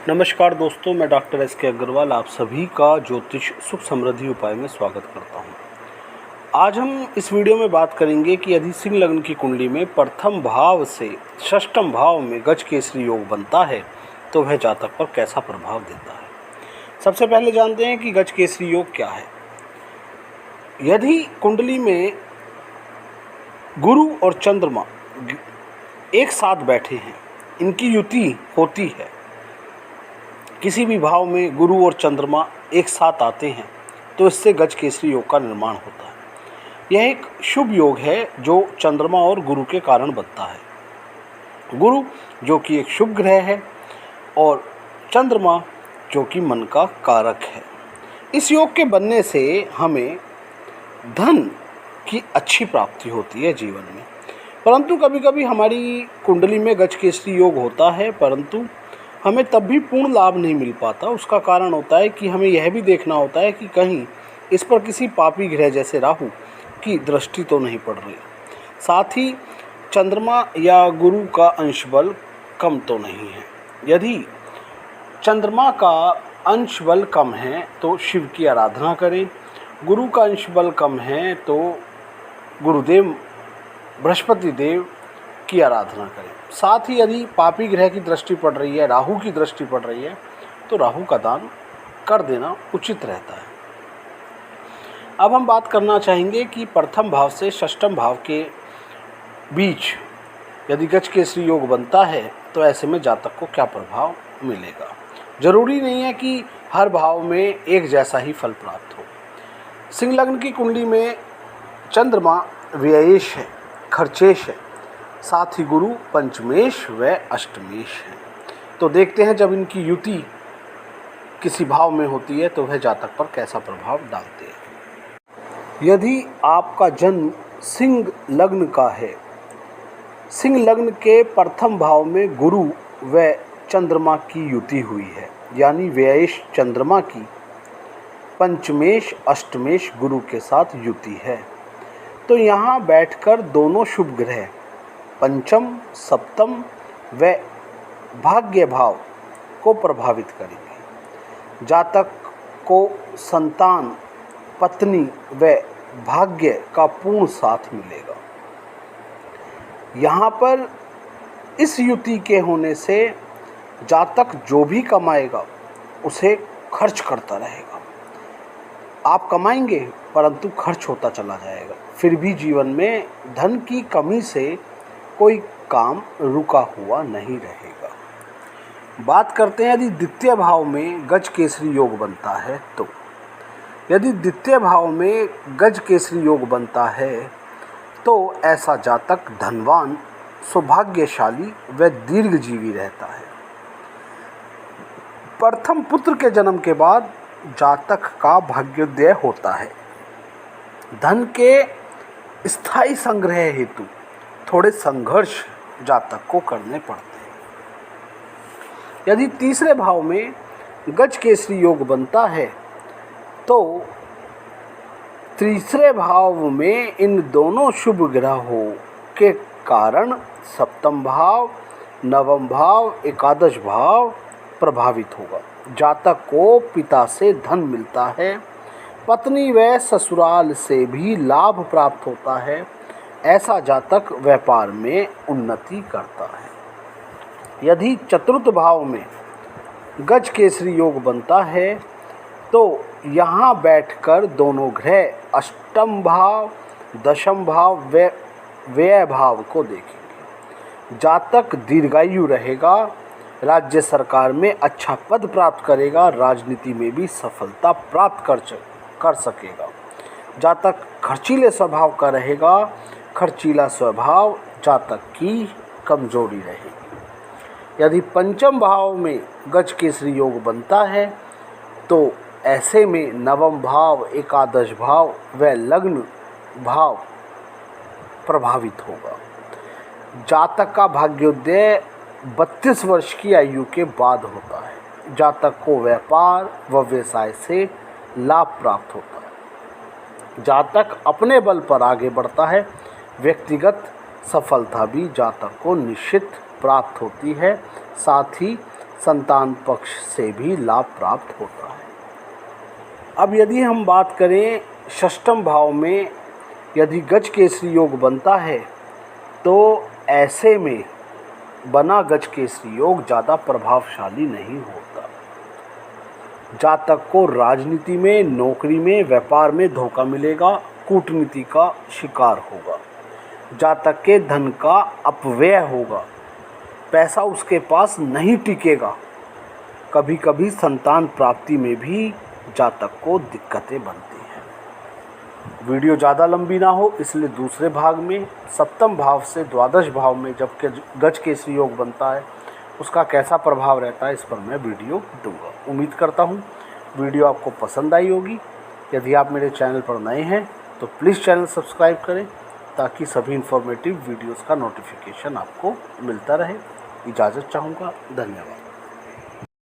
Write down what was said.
नमस्कार दोस्तों, मैं डॉक्टर एस.के. अग्रवाल आप सभी का ज्योतिष सुख समृद्धि उपाय में स्वागत करता हूं। आज हम इस वीडियो में बात करेंगे कि यदि सिंह लग्न की कुंडली में प्रथम भाव से षष्ठम भाव में गज केसरी योग बनता है तो वह जातक पर कैसा प्रभाव देता है। सबसे पहले जानते हैं कि गज केसरी योग क्या है। यदि कुंडली में गुरु और चंद्रमा एक साथ बैठे हैं, इनकी युति होती है, किसी भी भाव में गुरु और चंद्रमा एक साथ आते हैं तो इससे गज केसरी योग का निर्माण होता है। यह एक शुभ योग है जो चंद्रमा और गुरु के कारण बनता है। गुरु जो कि एक शुभ ग्रह है और चंद्रमा जो कि मन का कारक है। इस योग के बनने से हमें धन की अच्छी प्राप्ति होती है जीवन में। परंतु कभी कभी हमारी कुंडली में गज केसरी योग होता है परंतु हमें तब भी पूर्ण लाभ नहीं मिल पाता। उसका कारण होता है कि हमें यह भी देखना होता है कि कहीं इस पर किसी पापी ग्रह जैसे राहु की दृष्टि तो नहीं पड़ रही, साथ ही चंद्रमा या गुरु का अंश बल कम तो नहीं है। यदि चंद्रमा का अंश बल कम है तो शिव की आराधना करें, गुरु का अंश बल कम है तो गुरुदेव बृहस्पति देव की आराधना करें। साथ ही यदि पापी ग्रह की दृष्टि पड़ रही है, राहु की दृष्टि पड़ रही है तो राहु का दान कर देना उचित रहता है। अब हम बात करना चाहेंगे कि प्रथम भाव से षष्ठम भाव के बीच यदि गज केसरी योग बनता है तो ऐसे में जातक को क्या प्रभाव मिलेगा। जरूरी नहीं है कि हर भाव में एक जैसा ही फल प्राप्त हो। सिंह लग्न की कुंडली में चंद्रमा व्ययेश है, खर्चेश है, साथ ही गुरु पंचमेश व अष्टमेश है। तो देखते हैं जब इनकी युति किसी भाव में होती है तो वह जातक पर कैसा प्रभाव डालते हैं। यदि आपका जन्म सिंह लग्न का है, सिंह लग्न के प्रथम भाव में गुरु व चंद्रमा की युति हुई है, यानी व्ययेश चंद्रमा की पंचमेश अष्टमेश गुरु के साथ युति है, तो यहाँ बैठकर दोनों शुभ ग्रह पंचम सप्तम व भाग्य भाव को प्रभावित करेंगे। जातक को संतान, पत्नी व भाग्य का पूर्ण साथ मिलेगा। यहाँ पर इस युति के होने से जातक जो भी कमाएगा उसे खर्च करता रहेगा। आप कमाएंगे परंतु खर्च होता चला जाएगा, फिर भी जीवन में धन की कमी से कोई काम रुका हुआ नहीं रहेगा। बात करते हैं यदि द्वितीय भाव में गज केसरी योग बनता है तो यदि द्वितीय भाव में गज केसरी योग बनता है तो ऐसा जातक धनवान, सौभाग्यशाली व दीर्घजीवी रहता है। प्रथम पुत्र के जन्म के बाद जातक का भाग्योदय होता है। धन के स्थायी संग्रह हेतु थोड़े संघर्ष जातक को करने पड़ते हैं। यदि तीसरे भाव में गज केसरी योग बनता है तो तीसरे भाव में इन दोनों शुभ ग्रहों के कारण सप्तम भाव, नवम भाव, एकादश भाव प्रभावित होगा। जातक को पिता से धन मिलता है, पत्नी व ससुराल से भी लाभ प्राप्त होता है। ऐसा जातक व्यापार में उन्नति करता है। यदि चतुर्थ भाव में गज केसरी योग बनता है तो यहाँ बैठकर दोनों ग्रह अष्टम भाव, दशम भाव व व्यय भाव को देखेंगे। जातक दीर्घायु रहेगा, राज्य सरकार में अच्छा पद प्राप्त करेगा, राजनीति में भी सफलता प्राप्त कर सकेगा। जातक खर्चीले स्वभाव का रहेगा, खर्चीला स्वभाव जातक की कमजोरी रहेगी। यदि पंचम भाव में गज केसरी योग बनता है तो ऐसे में नवम भाव, एकादश भाव व लग्न भाव प्रभावित होगा। जातक का भाग्योदय 32 वर्ष की आयु के बाद होता है। जातक को व्यापार व व्यवसाय से लाभ प्राप्त होता है। जातक अपने बल पर आगे बढ़ता है। व्यक्तिगत सफलता भी जातक को निश्चित प्राप्त होती है। साथ ही संतान पक्ष से भी लाभ प्राप्त होता है। अब यदि हम बात करें षष्ठम भाव में यदि गज केसरी योग बनता है तो ऐसे में बना गज केसरी योग ज़्यादा प्रभावशाली नहीं होता। जातक को राजनीति में, नौकरी में, व्यापार में धोखा मिलेगा, कूटनीति का शिकार होगा, जातक के धन का अपव्यय होगा, पैसा उसके पास नहीं टिकेगा। कभी कभी संतान प्राप्ति में भी जातक को दिक्कतें बनती हैं। वीडियो ज़्यादा लंबी ना हो इसलिए दूसरे भाग में सप्तम भाव से द्वादश भाव में जब गज केसरी योग बनता है उसका कैसा प्रभाव रहता है इस पर मैं वीडियो दूंगा। उम्मीद करता हूँ वीडियो आपको पसंद आई होगी। यदि आप मेरे चैनल पर नए हैं तो प्लीज़ चैनल सब्सक्राइब करें ताकि सभी इन्फॉर्मेटिव वीडियोस का नोटिफिकेशन आपको मिलता रहे। इजाज़त चाहूँगा। धन्यवाद।